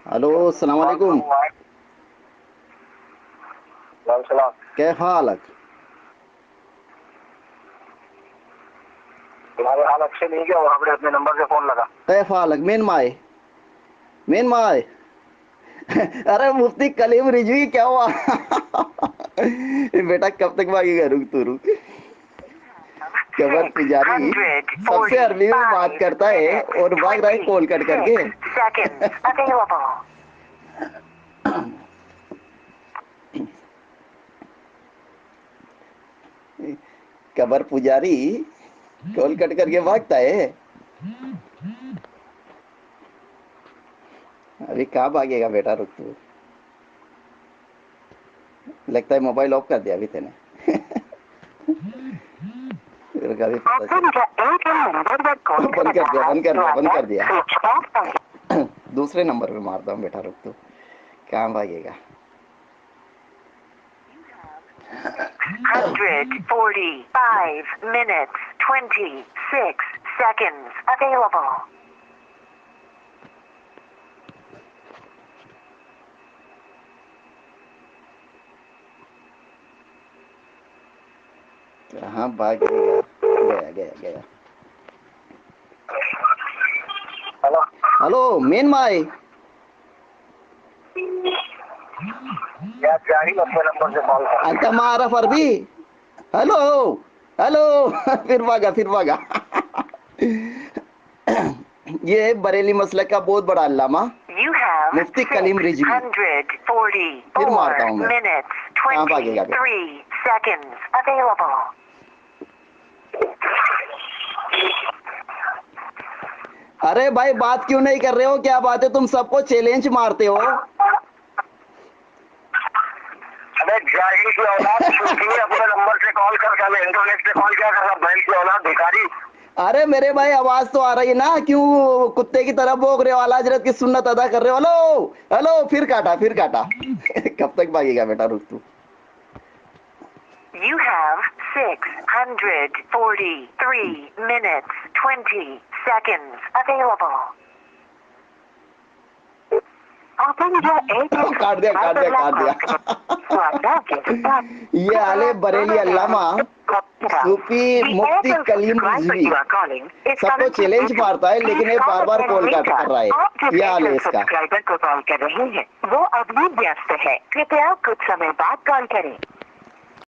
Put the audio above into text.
Hello अस्सलाम वालेकुम। कैफ हालक? तुम्हारे हाल अच्छे नहीं क्या? वहाँ पे अपने नंबर से फोन लगा। कैफ हालक मेन माए अरे मुफ्ती कलीम रिजवी क्या हुआ? बेटा कब तक भागेगा? रुक तू रुक। कबर पुजारी सबसे अरबी में बात करता है और भाग रहा है कॉल कट करके। कबर पुजारी कॉल कट करके भागता है। अभी कहाँ भागेगा बेटा? रुक तू। लगता है मोबाइल ऑफ कर दिया अभी तेने। बंद कर दिया। दूसरे नंबर पे मारता हूँ बेटा, रुक तू। कहाँ भागेगा? 145 minutes 26 seconds available. कहाँ भाग गया? गया। हेलो मेन माई। अंत मारफ अरबी। हेलो फिर भागा। ये है बरेली मसलक का बहुत बड़ा अल्लामा मुफ्ती कलीम रिजवी। फिर मारता हूँ मैं। कहाँ भागेगा? अरे भाई बात क्यों नहीं कर रहे हो? क्या बात है? तुम सबको चैलेंज मारते हो। अबे जाहिल की औलाद, अपने नंबर से कॉल कर, इंटरनेट से कॉल क्या कर रहा? बैल की औलाद, भिखारी। अरे मेरे भाई आवाज तो आ रही है ना, क्यों कुत्ते की तरह भौंक रहे हो? आला हजरत की सुन्नत अदा कर रहे हो। हेलो फिर काटा। कब तक भागेगा बेटा? रुक तू। You have 643 minutes 20 seconds available. काट दिया। ये आले बरेली अल्लामा सूफी मुफ्ती कलीम रिजवी सबको चैलेंज मारता है, लेकिन ये बार कॉल कट कर रहा है। ये हाल है इसका। को कॉल कर रहे हैं, वो अभी व्यस्त है, कृपया कुछ समय बाद कॉल करें।